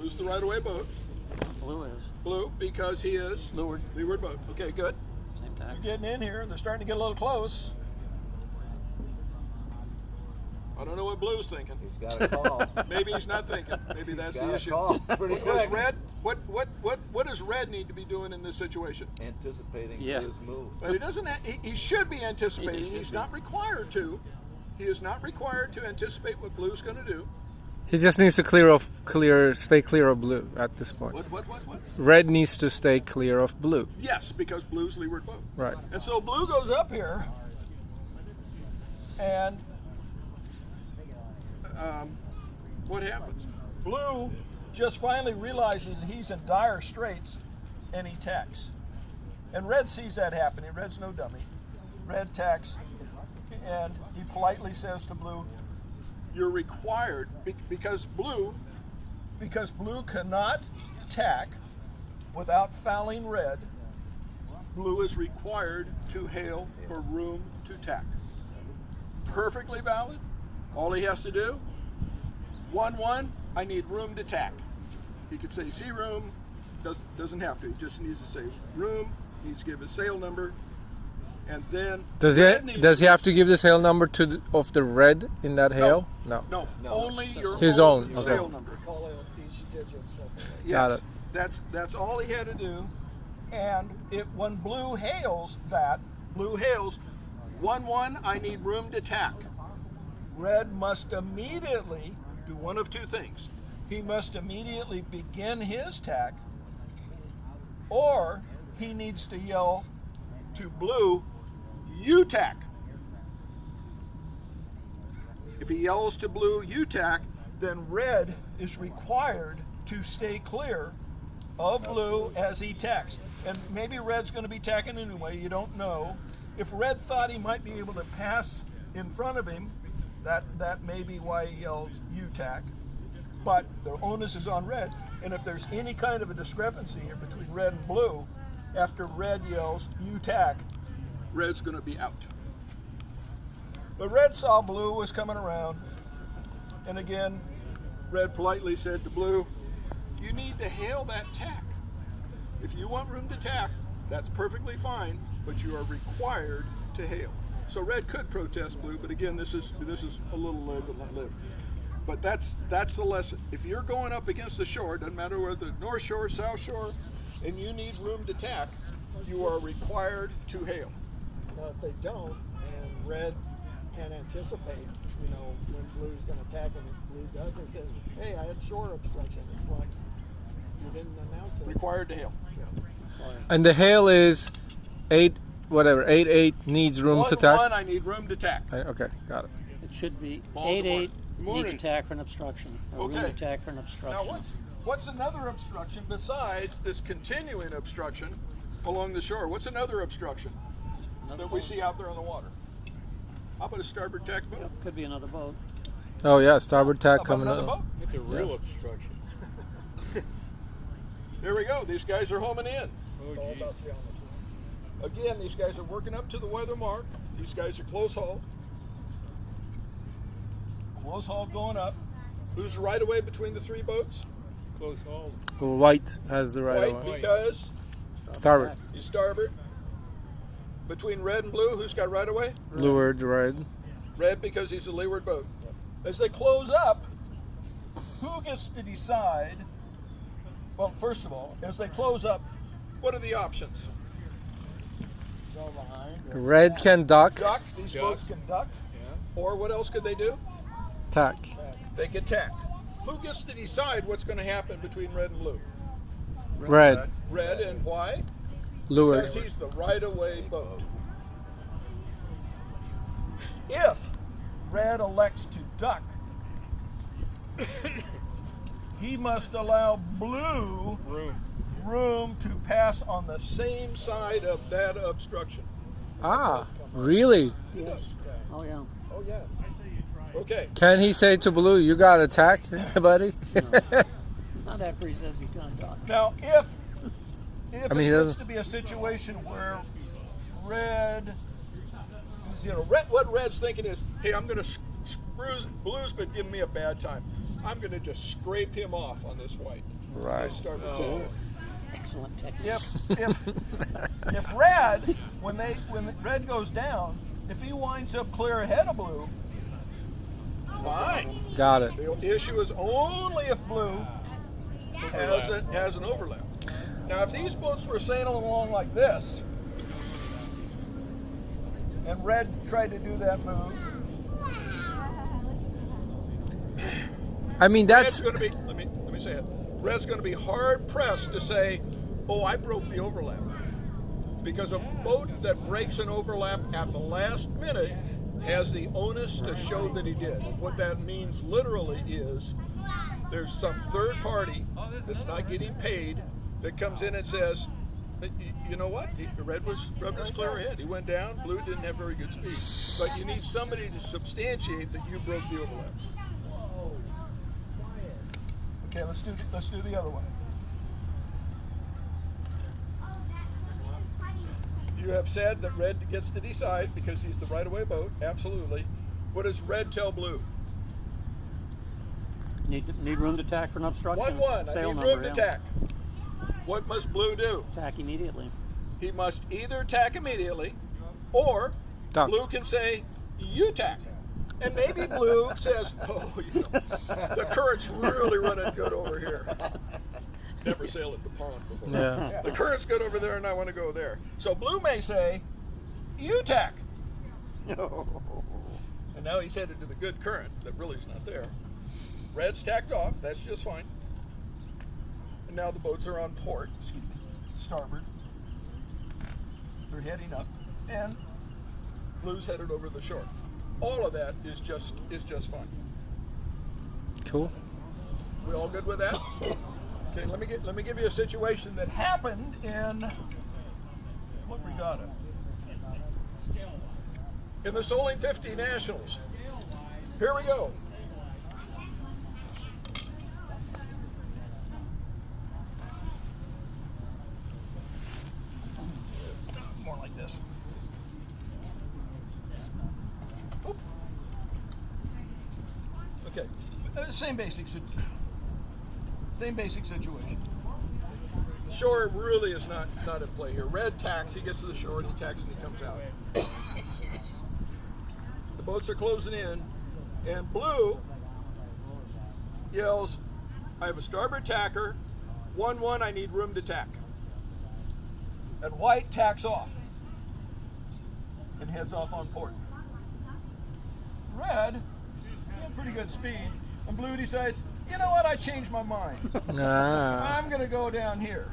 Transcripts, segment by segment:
Who's the right-of-way boat? Blue is. Blue, because he is? Leeward. Leeward boat. Okay, good. Same time. They're getting in here. They're starting to get a little close. I don't know what Blue's thinking. He's got a call. Maybe he's not thinking. Maybe that's got the a issue. call. Pretty What does quick. Red? What does Red need to be doing in this situation? Anticipating Yeah. his move. But he doesn't. He should be anticipating. He should He's be. not required to. He is not required to anticipate what Blue's going to do. He just needs to stay clear of blue at this point. What? Red needs to stay clear of blue. Yes, because Blue's leeward boat. Right. And so Blue goes up here, and what happens? Blue just finally realizes that he's in dire straits, and he tacks. And Red sees that happening. Red's no dummy. Red tacks, and he politely says to Blue, "You're required because Blue cannot tack without fouling Red. Blue is required to hail for room to tack. Perfectly valid. All he has to do, 1-1, I need room to tack. He could say sea room, doesn't have to. He just needs to say room, needs to give his sail number, and then Does he have to give the sail number of the red in that hail? No. No, only your His own own, sail okay. number. Call out each digit separately. Yes, Got it. That's all he had to do. And when Blue hails, 1-1, I need room to tack. Red must immediately do one of two things. He must immediately begin his tack, or he needs to yell to Blue, "You tack." If he yells to Blue, "You tack," then Red is required to stay clear of Blue as he tacks. And maybe Red's going to be tacking anyway, you don't know. If Red thought he might be able to pass in front of him, that may be why he yelled, "You tack." But the onus is on Red. And if there's any kind of a discrepancy here between Red and Blue, after Red yells, "You tack," Red's going to be out. But Red saw Blue was coming around. And again, Red politely said to Blue, "You need to hail that tack. If you want room to tack, that's perfectly fine, but you are required to hail." So Red could protest Blue, but again, this is a little live and let live. But that's the lesson. If you're going up against the shore, doesn't matter whether North Shore, South Shore, and you need room to tack, you are required to hail. Now, if they don't, and Red can anticipate, when Blue's going to attack, and if Blue does, it says, "Hey, I had shore obstruction." It's like you didn't announce it. Required to hail. And the hail is 8 needs room to 1-1, tack. I need room to tack. Okay, got it. It should be Baltimore. 8-8. Good Need morning. to tack for an obstruction. Or room Okay. to tack for an Now, obstruction. what's another obstruction besides this continuing obstruction along the shore? What's another obstruction that we see out there on the water? How about a starboard tack boat? Yep, could be another boat. Oh yeah, starboard tack How about coming another up. boat? It's a real obstruction. There we go. These guys are homing in. It's all about geometry. Again, these guys are working up to the weather mark. These guys are close haul. Close haul going up. Who's right away between the three boats? Close haul. White has the right White, of way. because Starboard. he's starboard. Between Red and Blue, who's got right away? Leeward, red. Red, because he's a leeward boat. As they close up, who gets to decide? Well, first of all, as they close up, what are the options? Go behind. Red can duck. Duck. These Duck. boats can duck. Yeah. Or what else could they do? Tack. They can tack. Who gets to decide what's going to happen between Red and Blue? Red. Red, and why? Leeward. Because he's the right-of-way boat. If Red elects to duck, he must allow Blue room to pass on the same side of that obstruction. Ah, really? Oh, yeah. Oh, yeah. Okay. Can he say to Blue, "You got to tack, buddy"? Not after he says he's going to duck. Now, if I mean, he it gets doesn't- to be a situation where Red, what Red's thinking is, "Hey, I'm going to Blue's been giving me a bad time. I'm going to just scrape him off on this white. Right. Starboard tack. Excellent technique. If red, when red goes down, if he winds up clear ahead of blue, fine. Got it. The issue is only if blue has an overlap. Now, if these boats were sailing along like this, and red tried to do that move, I mean, red's that's going to be. Let me say it. Red's going to be hard pressed to say, "Oh, I broke the overlap," because a boat that breaks an overlap at the last minute has the onus to show that he did. What that means literally is there's some third party that's not getting paid that comes in and says, "You know what? Red was clear ahead. He went down. Blue didn't have very good speed." But you need somebody to substantiate that you broke the overlap. Okay, let's do the other one. You have said that red gets to decide because he's the right-of-way boat. Absolutely. What does red tell blue? Need room to tack for an obstruction. 1-1. I Sail need number, room to yeah. tack. What must blue do? Tack immediately. He must either tack immediately, or Done. blue can say, "You tack." And maybe blue says, "Oh, the current's really running good over here." Never sailed at the pond before. yeah. The current's good over there, and I want to go there. So blue may say, "You tack." And now he's headed to the good current that really is not there. Red's tacked off. That's just fine. And now the boats are on port. Excuse me. Starboard. They're heading up, and blue's headed over the shore. All of that is just fine. Cool. We all good with that? Okay, let me give you a situation that happened in what regatta? In the Soling 50 Nationals. Here we go. More like this. Oop. Okay, same basic situation. Shore really is not at play here. Red tacks, he gets to the shore and he tacks and he comes out. The boats are closing in, and blue yells, "I have a starboard tacker, 1-1, I need room to tack." And white tacks off and heads off on port. Red, he had pretty good speed, and blue decides, "You know what, I changed my mind. Ah. I'm gonna go down here."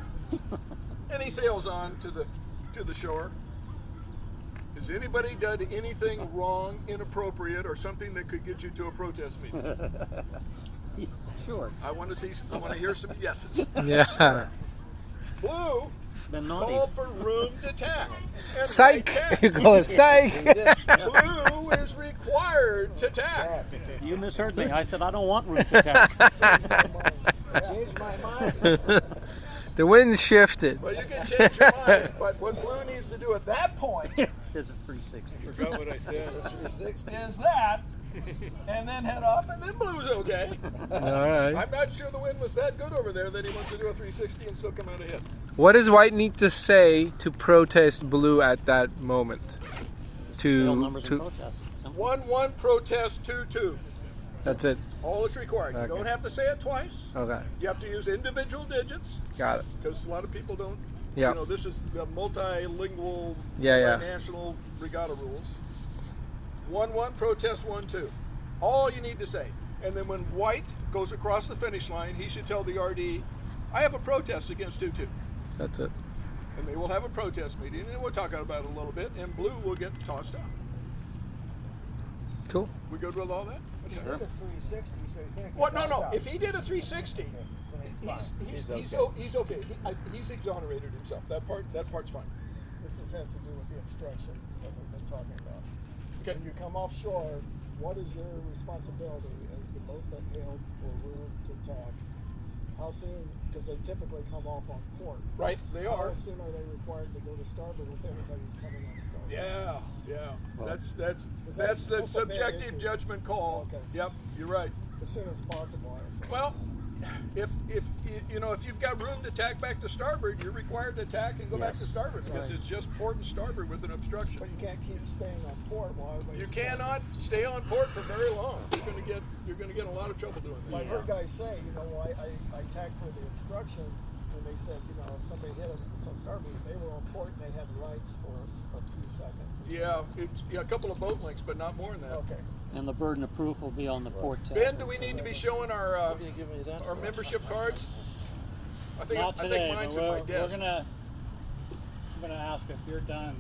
And he sails on to the shore. Has anybody done anything wrong, inappropriate, or something that could get you to a protest meeting? Sure. I want to hear some yeses. Yeah. Blue Been naughty. called for room to tack. And Psych. white tacked. You call it psych. Blue is required to tack. You misheard me. I said I don't want room to tack. Changed my mind. The wind shifted. Well, you can change your mind, but what blue needs to do at that point Is it 360? Forgot what I said. is that, and then head off, and then blue's okay. All right. I'm not sure the wind was that good over there that he wants to do a 360 and still come out ahead. What does white need to say to protest blue at that moment? Sail numbers and To protests. Simple. 1-1 protest 2-2. that's it. All that's required. Okay. You don't have to say it twice. Okay. You have to use individual digits Got it. because a lot of people don't. Yeah. You know, this is the multilingual, Yeah. national regatta rules. 1-1 protest 1-2. All you need to say. And then when white goes across the finish line, he should tell the RD, "I have a protest against 2-2." That's it. And they will have a protest meeting, and we'll talk about it a little bit, and blue will get tossed out. Cool. We good with all that? He did his 360, so he can't get What? No. knocked out. If he did a 360, Then he's okay. He's exonerated himself. Part's fine. This has to do with the obstructions that we've been talking about. Okay. When you come offshore, what is your responsibility as the boat that hailed for room to tack? How soon, because they typically come off on port. Right, they are. How soon are they required to go to starboard if everybody's coming on starboard? Yeah. Well, That's the that's a bad subjective issue. judgment call. Okay. Yep, you're right. as soon as possible. I say. Well, if you've got room to tack back to starboard, you're required to tack and go back to starboard because Right. it's just port and starboard with an obstruction. But you can't keep staying on port while everybody's You cannot stay on port for very long. You're going to get in a lot of trouble doing that. I've heard guys say, I tacked for the obstruction, and they said, if somebody hit them on starboard, they were on port and they had lights for a few seconds. Yeah, a couple of boat links, but not more than that. Okay. And the burden of proof will be on the port tack. Ben, do we need to be showing our membership cards? I think Not I today, think mine's but at my we're desk. gonna. I'm gonna ask if you're done